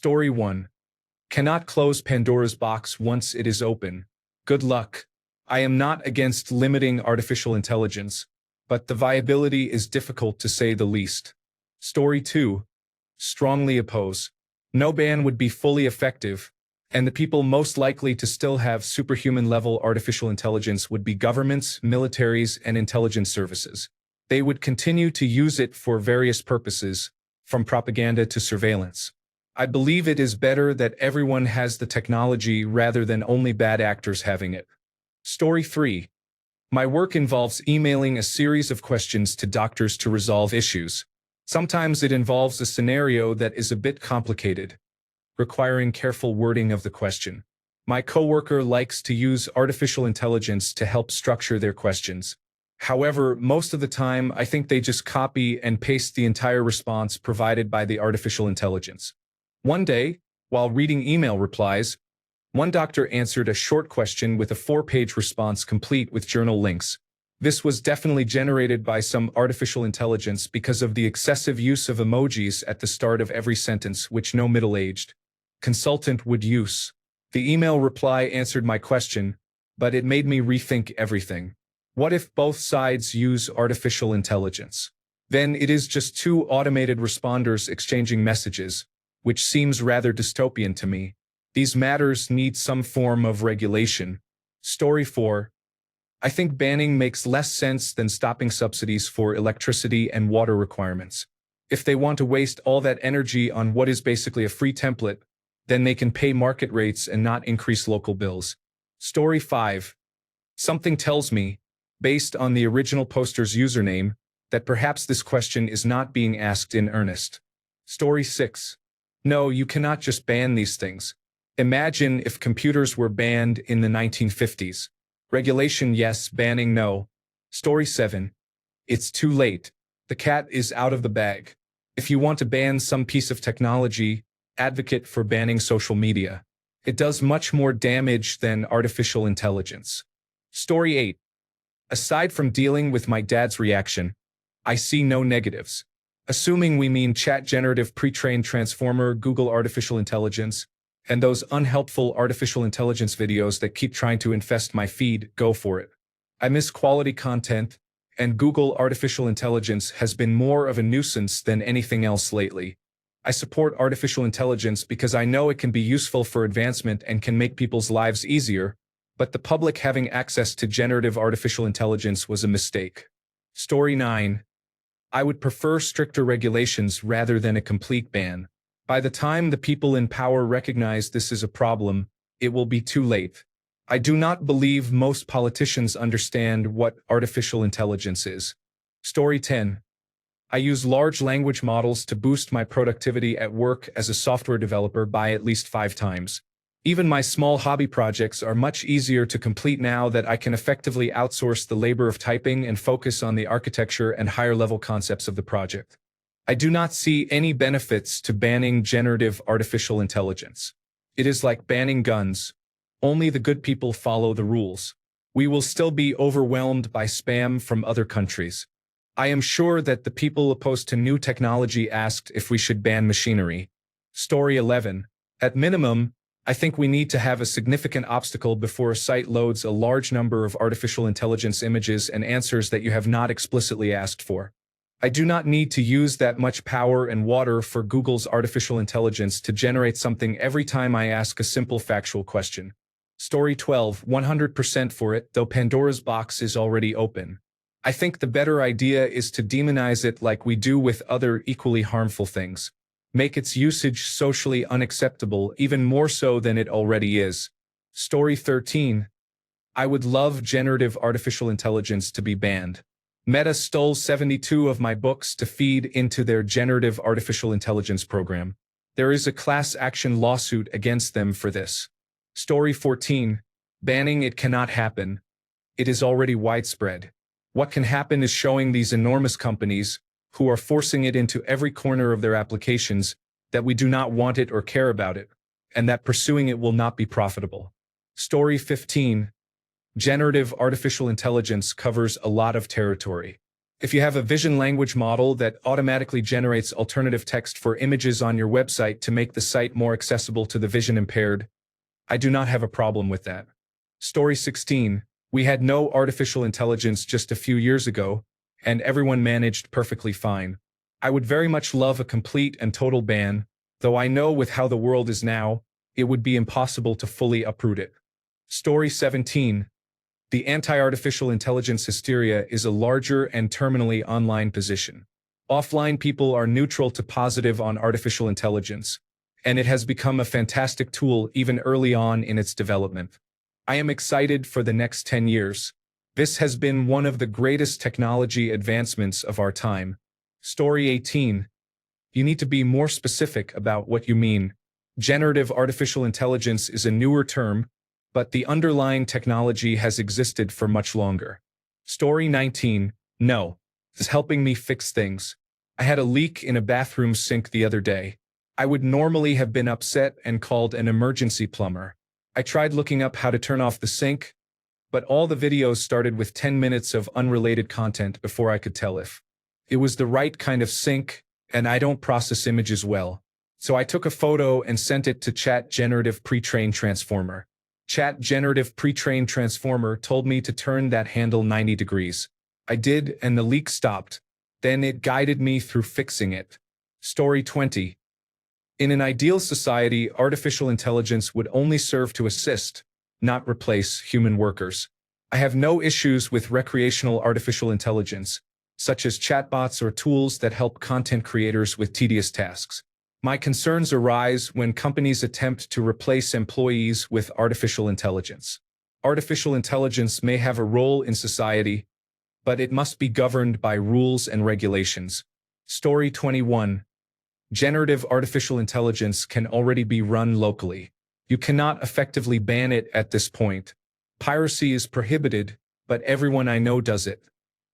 Story 1. Cannot close Pandora's box once it is open. Good luck. I am not against limiting artificial intelligence, but the viability is difficult to say the least. Story 2. Strongly oppose. No ban would be fully effective, and the people most likely to still have superhuman-level artificial intelligence would be governments, militaries, and intelligence services. They would continue to use it for various purposes, from propaganda to surveillance. I believe it is better that everyone has the technology rather than only bad actors having it. Story 3. My work involves emailing a series of questions to doctors to resolve issues. Sometimes it involves a scenario that is a bit complicated, requiring careful wording of the question. My coworker likes to use artificial intelligence to help structure their questions. However, most of the time, I think they just copy and paste the entire response provided by the artificial intelligence. One day, while reading email replies, one doctor answered a short question with a 4-page response complete with journal links. This was definitely generated by some artificial intelligence because of the excessive use of emojis at the start of every sentence, which no middle-aged consultant would use. The email reply answered my question, but it made me rethink everything. What if both sides use artificial intelligence? Then it is just two automated responders exchanging messages, which seems rather dystopian to me. These matters need some form of regulation. Story 4. I think banning makes less sense than stopping subsidies for electricity and water requirements. If they want to waste all that energy on what is basically a free template, then they can pay market rates and not increase local bills. Story 5. Something tells me, based on the original poster's username, that perhaps this question is not being asked in earnest. Story 6. No, you cannot just ban these things. Imagine if computers were banned in the 1950s. Regulation yes, banning no. Story 7. It's too late. The cat is out of the bag. If you want to ban some piece of technology, advocate for banning social media. It does much more damage than artificial intelligence. Story 8. Aside from dealing with my dad's reaction, I see no negatives. Assuming we mean chat generative pre-trained transformer Google artificial intelligence, and those unhelpful artificial intelligence videos that keep trying to infest my feed, go for it. I miss quality content, and Google artificial intelligence has been more of a nuisance than anything else lately. I support artificial intelligence because I know it can be useful for advancement and can make people's lives easier, but the public having access to generative artificial intelligence was a mistake. Story 9. I would prefer stricter regulations rather than a complete ban. By the time the people in power recognize this is a problem, it will be too late. I do not believe most politicians understand what artificial intelligence is. Story 10. I use large language models to boost my productivity at work as a software developer by at least 5 times. Even my small hobby projects are much easier to complete now that I can effectively outsource the labor of typing and focus on the architecture and higher-level concepts of the project. I do not see any benefits to banning generative artificial intelligence. It is like banning guns. Only the good people follow the rules. We will still be overwhelmed by spam from other countries. I am sure that the people opposed to new technology asked if we should ban machinery. Story 11. At minimum, I think we need to have a significant obstacle before a site loads a large number of artificial intelligence images and answers that you have not explicitly asked for. I do not need to use that much power and water for Google's artificial intelligence to generate something every time I ask a simple factual question. Story 12. 100% for it, though Pandora's box is already open. I think the better idea is to demonize it like we do with other equally harmful things. Make its usage socially unacceptable, even more so than it already is. Story 13. I would love generative artificial intelligence to be banned. Meta stole 72 of my books to feed into their generative artificial intelligence program. There is a class action lawsuit against them for this. Story 14. Banning it cannot happen. It is already widespread. What can happen is showing these enormous companies, who are forcing it into every corner of their applications, that we do not want it or care about it, and that pursuing it will not be profitable. Story 15. Generative artificial intelligence covers a lot of territory. If you have a vision language model that automatically generates alternative text for images on your website to make the site more accessible to the vision impaired, I do not have a problem with that. Story 16. We had no artificial intelligence just a few years ago, and everyone managed perfectly fine. I would very much love a complete and total ban, though I know with how the world is now, it would be impossible to fully uproot it. Story 17. The anti-artificial intelligence hysteria is a larger and terminally online position. Offline people are neutral to positive on artificial intelligence, and it has become a fantastic tool even early on in its development. I am excited for the next 10 years. This has been one of the greatest technology advancements of our time. Story 18. You need to be more specific about what you mean. Generative artificial intelligence is a newer term, but the underlying technology has existed for much longer. Story 19. No, this is helping me fix things. I had a leak in a bathroom sink the other day. I would normally have been upset and called an emergency plumber. I tried looking up how to turn off the sink, but all the videos started with 10 minutes of unrelated content before I could tell if it was the right kind of sink, and I don't process images well. So I took a photo and sent it to Chat Generative Pre-trained Transformer. Chat Generative Pre-trained Transformer told me to turn that handle 90 degrees. I did, and the leak stopped. Then it guided me through fixing it. Story 20. In an ideal society, artificial intelligence would only serve to assist, not replace, human workers. I have no issues with recreational artificial intelligence, such as chatbots or tools that help content creators with tedious tasks. My concerns arise when companies attempt to replace employees with artificial intelligence. Artificial intelligence may have a role in society, but it must be governed by rules and regulations. Story 21. Generative artificial intelligence can already be run locally. You cannot effectively ban it at this point. Piracy is prohibited, but everyone I know does it.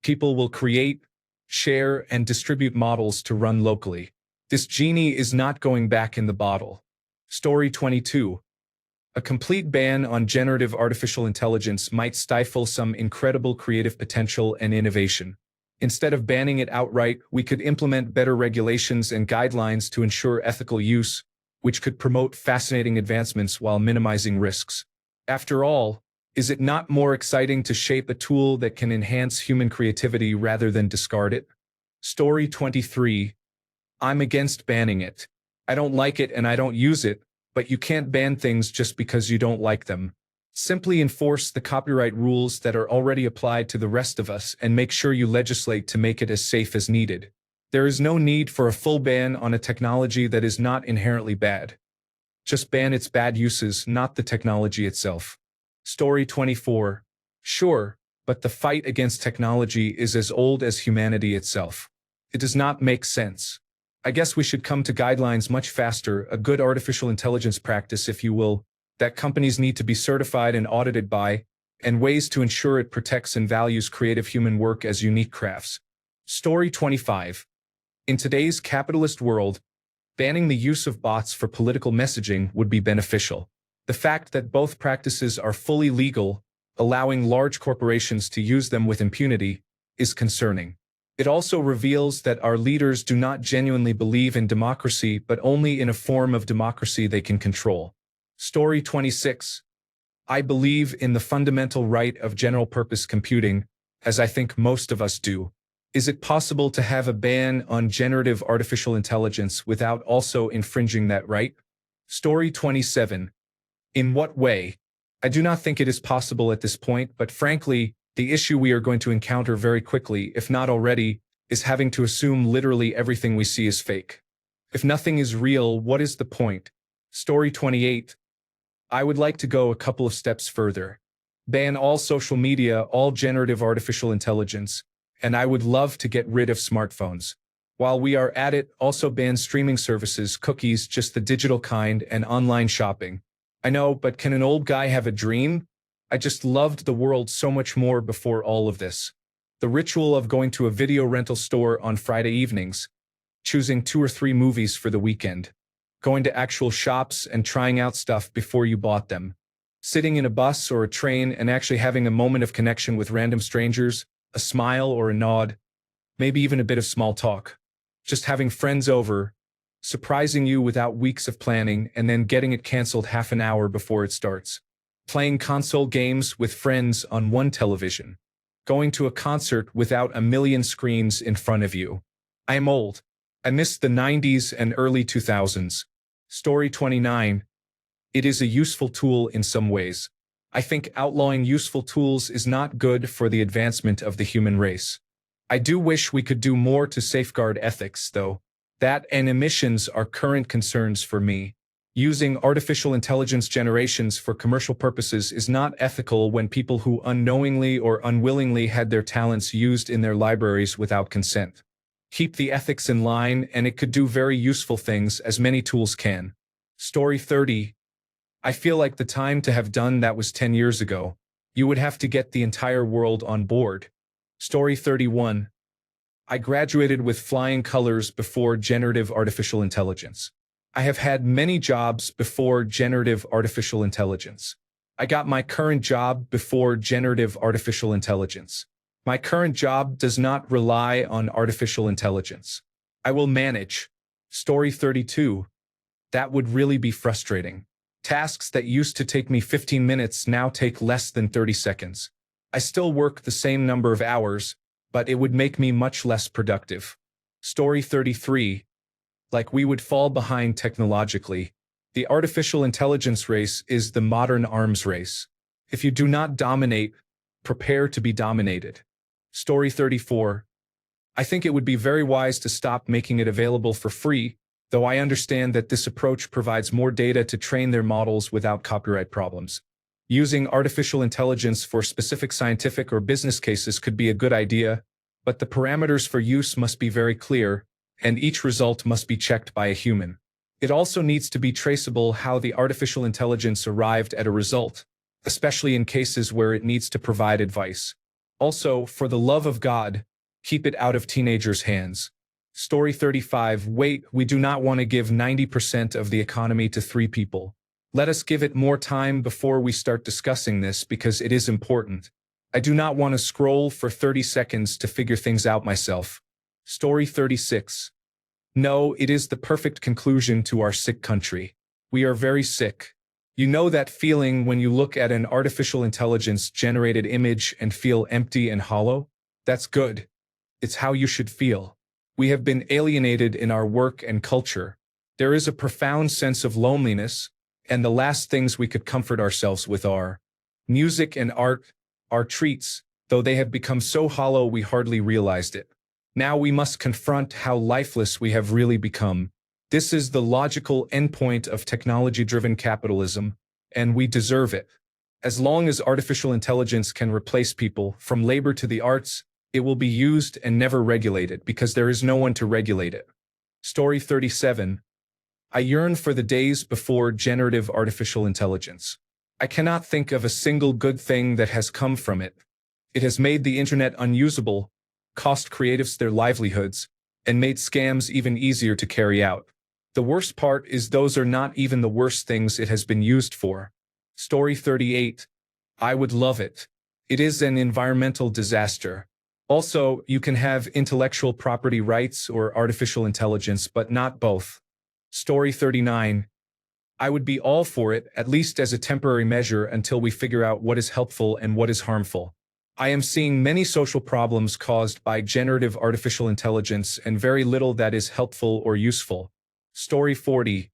People will create, share, and distribute models to run locally. This genie is not going back in the bottle. Story 22. A complete ban on generative artificial intelligence might stifle some incredible creative potential and innovation. Instead of banning it outright, we could implement better regulations and guidelines to ensure ethical use, which could promote fascinating advancements while minimizing risks. After all, is it not more exciting to shape a tool that can enhance human creativity rather than discard it? Story 23. I'm against banning it. I don't like it and I don't use it, but you can't ban things just because you don't like them. Simply enforce the copyright rules that are already applied to the rest of us and make sure you legislate to make it as safe as needed. There is no need for a full ban on a technology that is not inherently bad. Just ban its bad uses, not the technology itself. Story 24. Sure, but the fight against technology is as old as humanity itself. It does not make sense. I guess we should come to guidelines much faster, a good artificial intelligence practice, if you will, that companies need to be certified and audited by, and ways to ensure it protects and values creative human work as unique crafts. Story 25. In today's capitalist world, banning the use of bots for political messaging would be beneficial. The fact that both practices are fully legal, allowing large corporations to use them with impunity, is concerning. It also reveals that our leaders do not genuinely believe in democracy, but only in a form of democracy they can control. Story 26. I believe in the fundamental right of general-purpose computing, as I think most of us do. Is it possible to have a ban on generative artificial intelligence without also infringing that right? Story 27. In what way? I do not think it is possible at this point, but frankly, the issue we are going to encounter very quickly, if not already, is having to assume literally everything we see is fake. If nothing is real, what is the point? Story 28. I would like to go a couple of steps further. Ban all social media, all generative artificial intelligence, and I would love to get rid of smartphones. While we are at it, also ban streaming services, cookies, just the digital kind, and online shopping. I know, but can an old guy have a dream? I just loved the world so much more before all of this. The ritual of going to a video rental store on Friday evenings, choosing 2 or 3 movies for the weekend, going to actual shops and trying out stuff before you bought them, sitting in a bus or a train and actually having a moment of connection with random strangers, a smile or a nod. maybe even a bit of small talk. Just having friends over, surprising you without weeks of planning, and then getting it canceled half an hour before it starts. Playing console games with friends on one television. Going to a concert without a million screens in front of you. I am old. I missed the 90s and early 2000s. Story 29. It is a useful tool in some ways. I think outlawing useful tools is not good for the advancement of the human race. I do wish we could do more to safeguard ethics, though. That and emissions are current concerns for me. Using artificial intelligence generations for commercial purposes is not ethical when people who unknowingly or unwillingly had their talents used in their libraries without consent. Keep the ethics in line, and it could do very useful things, as many tools can. Story 30. I feel like the time to have done that was 10 years ago. You would have to get the entire world on board. Story 31. I graduated with flying colors before generative artificial intelligence. I have had many jobs before generative artificial intelligence. I got my current job before generative artificial intelligence. My current job does not rely on artificial intelligence. I will manage. Story 32. That would really be frustrating. Tasks that used to take me 15 minutes now take less than 30 seconds. I still work the same number of hours, but it would make me much less productive. Story 33. Like we would fall behind technologically. The artificial intelligence race is the modern arms race. If you do not dominate, prepare to be dominated. Story 34. I think it would be very wise to stop making it available for free, though I understand that this approach provides more data to train their models without copyright problems. Using artificial intelligence for specific scientific or business cases could be a good idea, but the parameters for use must be very clear, and each result must be checked by a human. It also needs to be traceable how the artificial intelligence arrived at a result, especially in cases where it needs to provide advice. Also, for the love of God, keep it out of teenagers' hands. Story 35. Wait, we do not want to give 90% of the economy to 3 people. Let us give it more time before we start discussing this because it is important. I do not want to scroll for 30 seconds to figure things out myself. Story 36. No, it is the perfect conclusion to our sick country. We are very sick. You know that feeling when you look at an artificial intelligence-generated image and feel empty and hollow? That's good. It's how you should feel. We have been alienated in our work and culture. There is a profound sense of loneliness, and the last things we could comfort ourselves with are music and art, our treats, though they have become so hollow we hardly realized it. Now we must confront how lifeless we have really become. This is the logical endpoint of technology-driven capitalism, and we deserve it. As long as artificial intelligence can replace people, from labor to the arts, it will be used and never regulated because there is no one to regulate it. Story 37. I yearn for the days before generative artificial intelligence. I cannot think of a single good thing that has come from it. It has made the internet unusable, cost creatives their livelihoods, and made scams even easier to carry out. The worst part is those are not even the worst things it has been used for. Story 38. I would love it. It is an environmental disaster. Also, you can have intellectual property rights or artificial intelligence, but not both. Story 39. I would be all for it, at least as a temporary measure until we figure out what is helpful and what is harmful. I am seeing many social problems caused by generative artificial intelligence and very little that is helpful or useful. Story 40.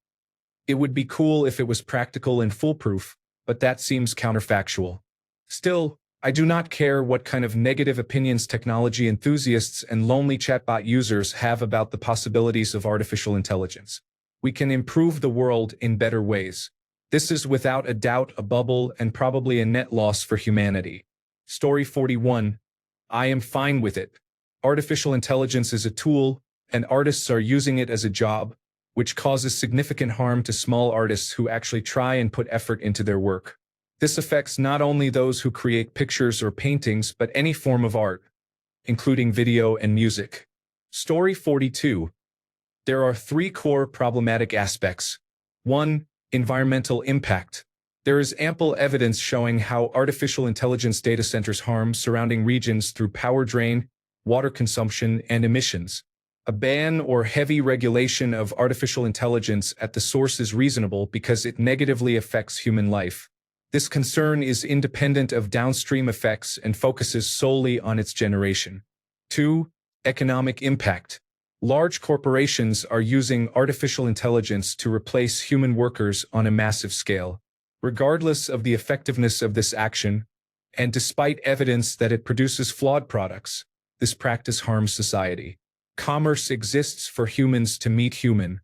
It would be cool if it was practical and foolproof, but that seems counterfactual. Still, I do not care what kind of negative opinions technology enthusiasts and lonely chatbot users have about the possibilities of artificial intelligence. We can improve the world in better ways. This is without a doubt a bubble and probably a net loss for humanity. Story 41. I am fine with it. Artificial intelligence is a tool, and artists are using it as a job, which causes significant harm to small artists who actually try and put effort into their work. This affects not only those who create pictures or paintings, but any form of art, including video and music. Story 42. There are 3 core problematic aspects. 1. Environmental impact. There is ample evidence showing how artificial intelligence data centers harm surrounding regions through power drain, water consumption, and emissions. A ban or heavy regulation of artificial intelligence at the source is reasonable because it negatively affects human life. This concern is independent of downstream effects and focuses solely on its generation. 2. Economic impact. Large corporations are using artificial intelligence to replace human workers on a massive scale. Regardless of the effectiveness of this action, and despite evidence that it produces flawed products, this practice harms society. Commerce exists for humans to meet human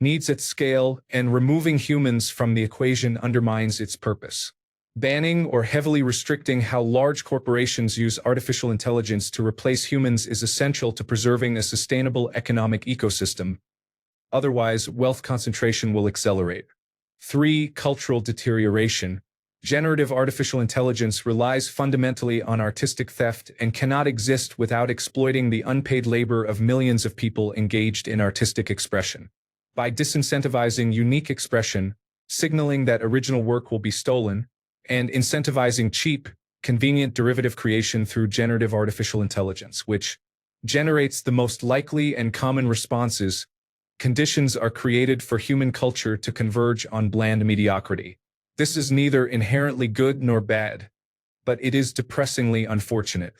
needs at scale, and removing humans from the equation undermines its purpose. Banning or heavily restricting how large corporations use artificial intelligence to replace humans is essential to preserving a sustainable economic ecosystem. Otherwise, wealth concentration will accelerate. 3. Cultural deterioration. Generative artificial intelligence relies fundamentally on artistic theft and cannot exist without exploiting the unpaid labor of millions of people engaged in artistic expression. By disincentivizing unique expression, signaling that original work will be stolen, and incentivizing cheap, convenient derivative creation through generative artificial intelligence, which generates the most likely and common responses, conditions are created for human culture to converge on bland mediocrity. This is neither inherently good nor bad, but it is depressingly unfortunate.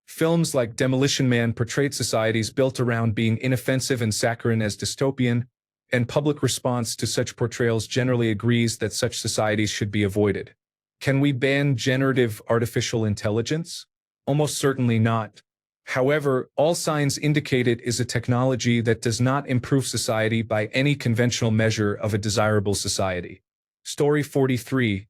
Films like Demolition Man portrayed societies built around being inoffensive and saccharine as dystopian, and public response to such portrayals generally agrees that such societies should be avoided. Can we ban generative artificial intelligence? Almost certainly not. However, all signs indicate it is a technology that does not improve society by any conventional measure of a desirable society. Story 43.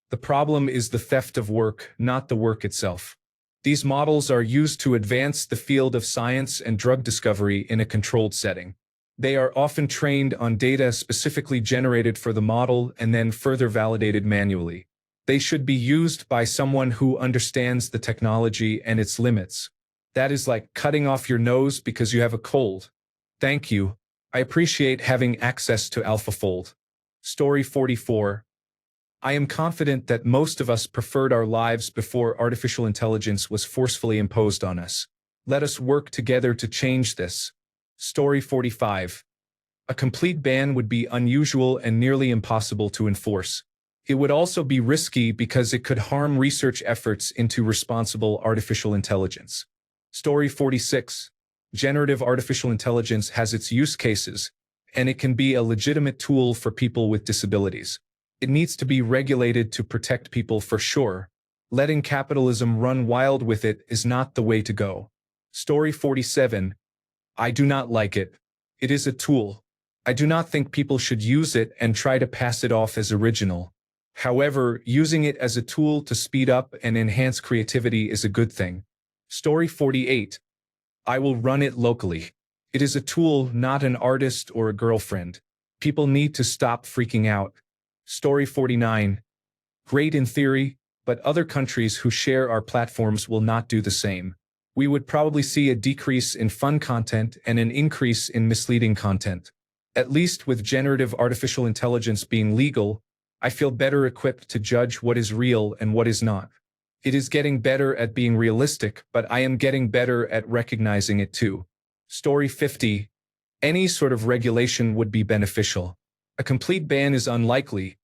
The problem is the theft of work, not the work itself. These models are used to advance the field of science and drug discovery in a controlled setting. They are often trained on data specifically generated for the model and then further validated manually. They should be used by someone who understands the technology and its limits. That is like cutting off your nose because you have a cold. Thank you. I appreciate having access to AlphaFold. Story 44. I am confident that most of us preferred our lives before artificial intelligence was forcefully imposed on us. Let us work together to change this. Story 45. A complete ban would be unusual and nearly impossible to enforce. It would also be risky because it could harm research efforts into responsible artificial intelligence. Story 46. Generative artificial intelligence has its use cases, and it can be a legitimate tool for people with disabilities. It needs to be regulated to protect people for sure. Letting capitalism run wild with it is not the way to go. Story 47. I do not like it. It is a tool. I do not think people should use it and try to pass it off as original. However, using it as a tool to speed up and enhance creativity is a good thing. Story 48. I will run it locally. It is a tool, not an artist or a girlfriend. People need to stop freaking out. Story 49. Great in theory, but other countries who share our platforms will not do the same. We would probably see a decrease in fun content and an increase in misleading content. At least with generative artificial intelligence being legal, I feel better equipped to judge what is real and what is not. It is getting better at being realistic, but I am getting better at recognizing it too. Story 50. Any sort of regulation would be beneficial. A complete ban is unlikely,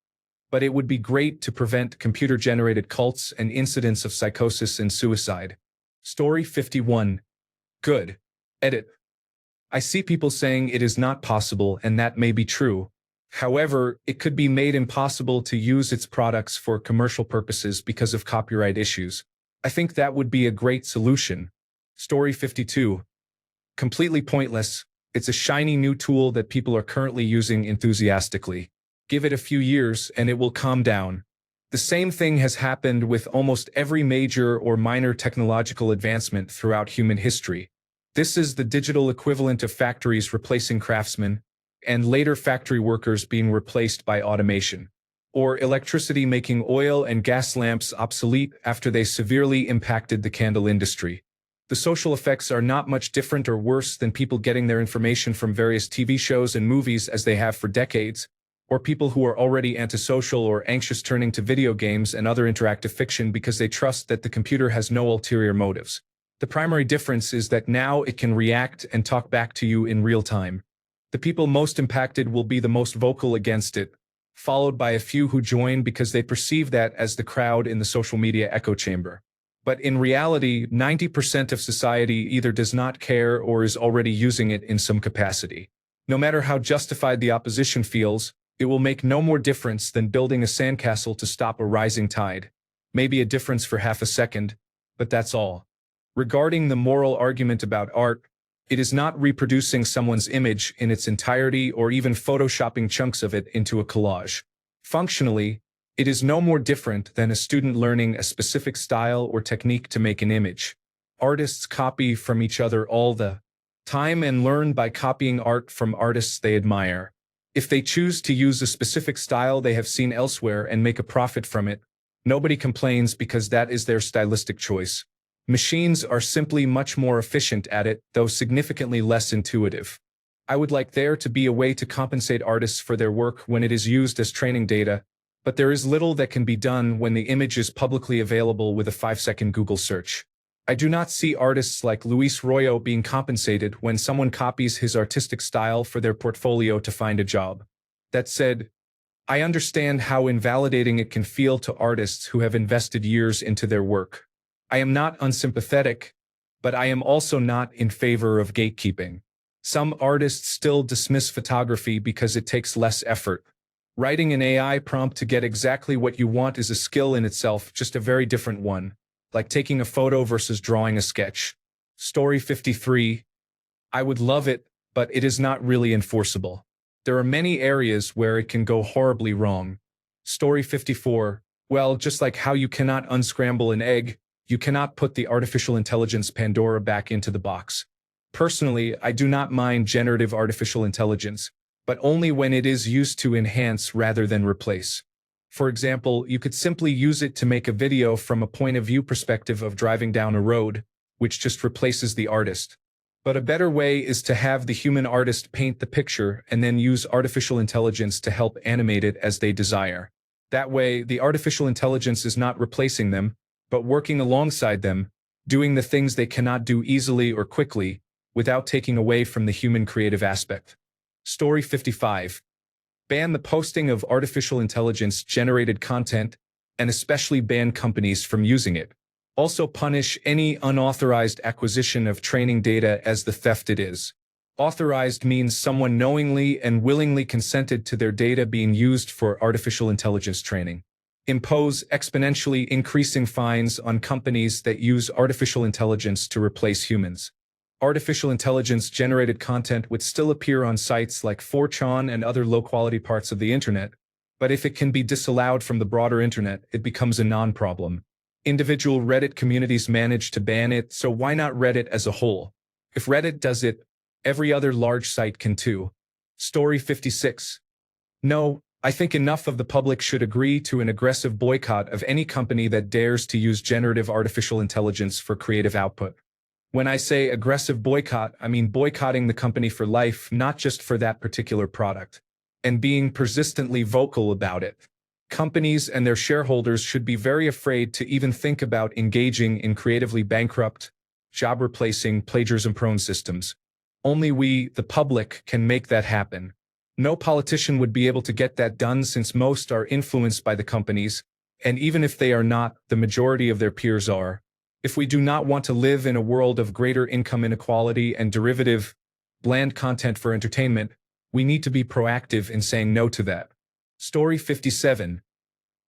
but it would be great to prevent computer-generated cults and incidents of psychosis and suicide. Story 51. Good. Edit. I see people saying it is not possible, and that may be true. However, it could be made impossible to use its products for commercial purposes because of copyright issues. I think that would be a great solution. Story 52. Completely pointless. It's a shiny new tool that people are currently using enthusiastically. Give it a few years and it will calm down. The same thing has happened with almost every major or minor technological advancement throughout human history. This is the digital equivalent of factories replacing craftsmen, and later factory workers being replaced by automation, or electricity making oil and gas lamps obsolete after they severely impacted the candle industry. The social effects are not much different or worse than people getting their information from various TV shows and movies as they have for decades, or people who are already antisocial or anxious turning to video games and other interactive fiction because they trust that the computer has no ulterior motives. The primary difference is that now it can react and talk back to you in real time. The people most impacted will be the most vocal against it, followed by a few who join because they perceive that as the crowd in the social media echo chamber. But in reality, 90% of society either does not care or is already using it in some capacity. No matter how justified the opposition feels, it will make no more difference than building a sandcastle to stop a rising tide. Maybe a difference for half a second, but that's all. Regarding the moral argument about art, it is not reproducing someone's image in its entirety or even photoshopping chunks of it into a collage. Functionally, it is no more different than a student learning a specific style or technique to make an image. Artists copy from each other all the time and learn by copying art from artists they admire. If they choose to use a specific style they have seen elsewhere and make a profit from it, nobody complains because that is their stylistic choice. Machines are simply much more efficient at it, though significantly less intuitive. I would like there to be a way to compensate artists for their work when it is used as training data, but there is little that can be done when the image is publicly available with a 5-second Google search. I do not see artists like Luis Royo being compensated when someone copies his artistic style for their portfolio to find a job. That said, I understand how invalidating it can feel to artists who have invested years into their work. I am not unsympathetic, but I am also not in favor of gatekeeping. Some artists still dismiss photography because it takes less effort. Writing an AI prompt to get exactly what you want is a skill in itself, just a very different one, like taking a photo versus drawing a sketch. Story 53. I would love it, but it is not really enforceable. There are many areas where it can go horribly wrong. Story 54. Well, just like how you cannot unscramble an egg, you cannot put the artificial intelligence Pandora back into the box. Personally, I do not mind generative artificial intelligence, but only when it is used to enhance rather than replace. For example, you could simply use it to make a video from a point of view perspective of driving down a road, which just replaces the artist. But a better way is to have the human artist paint the picture and then use artificial intelligence to help animate it as they desire. That way, the artificial intelligence is not replacing them, but working alongside them, doing the things they cannot do easily or quickly, without taking away from the human creative aspect. Story 55. Ban the posting of artificial intelligence-generated content, and especially ban companies from using it. Also punish any unauthorized acquisition of training data as the theft it is. Authorized means someone knowingly and willingly consented to their data being used for artificial intelligence training. Impose exponentially increasing fines on companies that use artificial intelligence to replace humans. Artificial intelligence-generated content would still appear on sites like 4chan and other low-quality parts of the internet, but if it can be disallowed from the broader internet, it becomes a non-problem. Individual Reddit communities manage to ban it, so why not Reddit as a whole? If Reddit does it, every other large site can too. Story 56. No, I think enough of the public should agree to an aggressive boycott of any company that dares to use generative artificial intelligence for creative output. When I say aggressive boycott, I mean boycotting the company for life, not just for that particular product, and being persistently vocal about it. Companies and their shareholders should be very afraid to even think about engaging in creatively bankrupt, job-replacing, plagiarism-prone systems. Only we, the public, can make that happen. No politician would be able to get that done since most are influenced by the companies, and even if they are not, the majority of their peers are. If we do not want to live in a world of greater income inequality and derivative, bland content for entertainment, we need to be proactive in saying no to that. Story 57.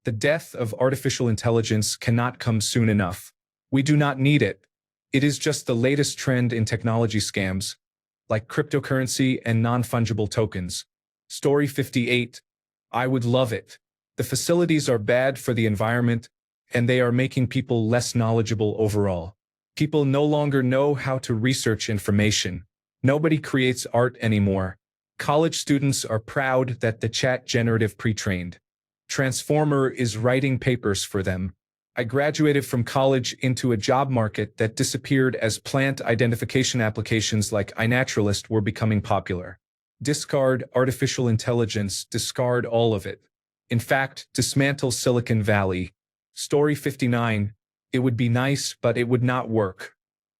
The death of artificial intelligence cannot come soon enough. We do not need it. It is just the latest trend in technology scams, like cryptocurrency and non-fungible tokens. Story 58. I would love it. The facilities are bad for the environment, and they are making people less knowledgeable overall. People no longer know how to research information. Nobody creates art anymore. College students are proud that the chat generative pre-trained transformer is writing papers for them. I graduated from college into a job market that disappeared as plant identification applications like iNaturalist were becoming popular. Discard artificial intelligence, discard all of it. In fact, dismantle Silicon Valley. Story 59. It would be nice, but it would not work.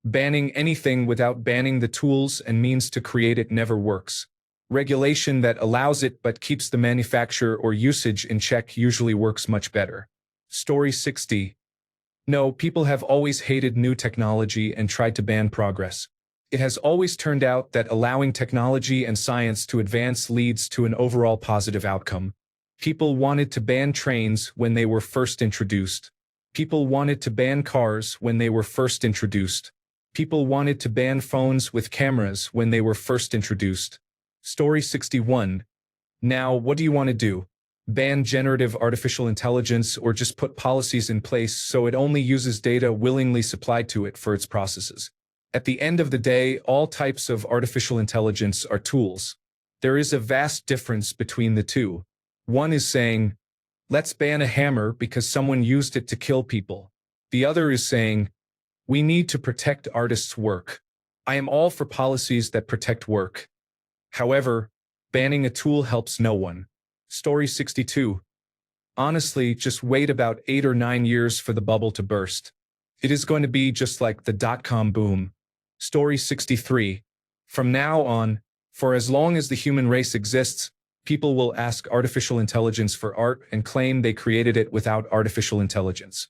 Banning anything without banning the tools and means to create it never works. Regulation that allows it but keeps the manufacture or usage in check usually works much better. Story 60. No, people have always hated new technology and tried to ban progress. It has always turned out that allowing technology and science to advance leads to an overall positive outcome. People wanted to ban trains when they were first introduced. People wanted to ban cars when they were first introduced. People wanted to ban phones with cameras when they were first introduced. Story 61. Now, what do you want to do? Ban generative artificial intelligence or just put policies in place so it only uses data willingly supplied to it for its processes? At the end of the day, all types of artificial intelligence are tools. There is a vast difference between the two. One is saying, let's ban a hammer because someone used it to kill people. The other is saying, we need to protect artists' work. I am all for policies that protect work. However, banning a tool helps no one. Story 62. Honestly, just wait about 8 or 9 years for the bubble to burst. It is going to be just like the dot-com boom. Story 63. From now on, for as long as the human race exists, people will ask artificial intelligence for art and claim they created it without artificial intelligence.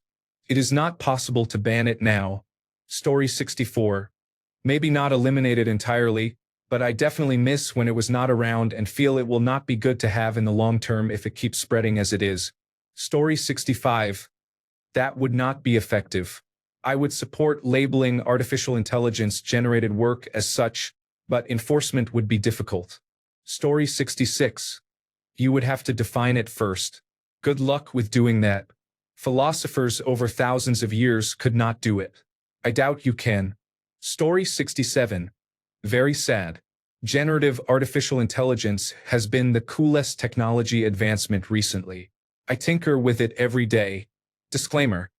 It is not possible to ban it now. Story 64. Maybe not eliminate it entirely, but I definitely miss when it was not around and feel it will not be good to have in the long term if it keeps spreading as it is. Story 65. That would not be effective. I would support labeling artificial intelligence-generated work as such, but enforcement would be difficult. Story 66. You would have to define it first. Good luck with doing that. Philosophers over thousands of years could not do it. I doubt you can. Story 67. Very sad. Generative artificial intelligence has been the coolest technology advancement recently. I tinker with it every day. Disclaimer.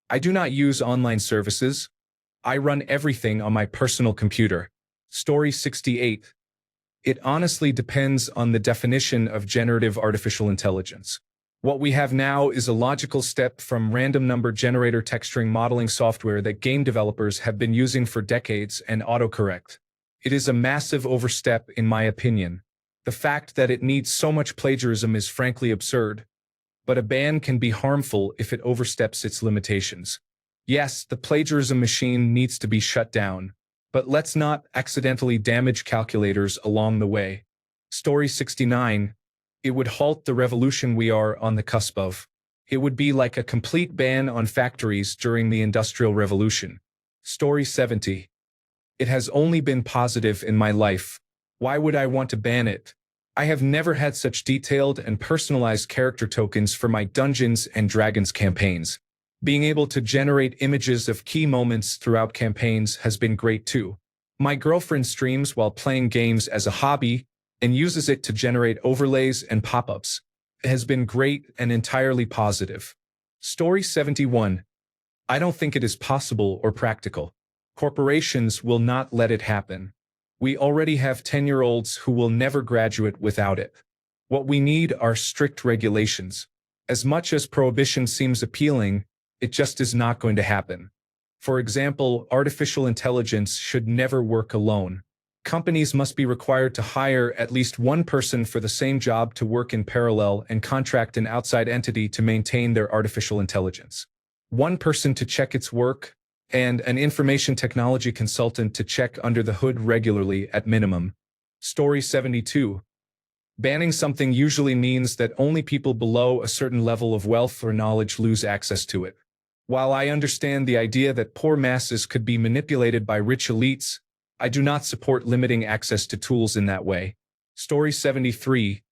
I do not use online services. I run everything on my personal computer. Story 68. It honestly depends on the definition of generative artificial intelligence. What we have now is a logical step from random number generator texturing modeling software that game developers have been using for decades and autocorrect. It is a massive overstep in my opinion. The fact that it needs so much plagiarism is frankly absurd. But a ban can be harmful if it oversteps its limitations. Yes, the plagiarism machine needs to be shut down, but let's not accidentally damage calculators along the way. Story 69. It would halt the revolution we are on the cusp of. It would be like a complete ban on factories during the Industrial Revolution. Story 70. It has only been positive in my life. Why would I want to ban it? I have never had such detailed and personalized character tokens for my Dungeons & Dragons campaigns. Being able to generate images of key moments throughout campaigns has been great too. My girlfriend streams while playing games as a hobby and uses it to generate overlays and pop-ups. It has been great and entirely positive. Story 71. I don't think it is possible or practical. Corporations will not let it happen. We already have 10-year-olds who will never graduate without it. What we need are strict regulations. As much as prohibition seems appealing, it just is not going to happen. For example, artificial intelligence should never work alone. Companies must be required to hire at least one person for the same job to work in parallel and contract an outside entity to maintain their artificial intelligence. One person to check its work, and an information technology consultant to check under the hood regularly at minimum. Story 72. Banning something usually means that only people below a certain level of wealth or knowledge lose access to it. While I understand the idea that poor masses could be manipulated by rich elites, I do not support limiting access to tools in that way. Story 73.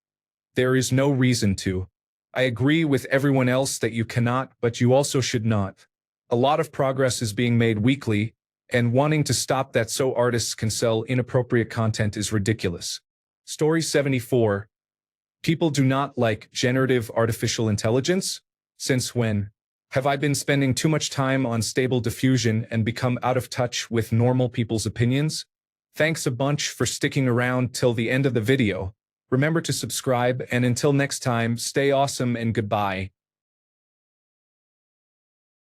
There is no reason to. I agree with everyone else that you cannot, but you also should not. A lot of progress is being made weekly, and wanting to stop that so artists can sell inappropriate content is ridiculous. Story 74. People do not like generative artificial intelligence? Since when? Have I been spending too much time on Stable Diffusion and become out of touch with normal people's opinions? Thanks a bunch for sticking around till the end of the video. Remember to subscribe, and until next time, stay awesome and goodbye.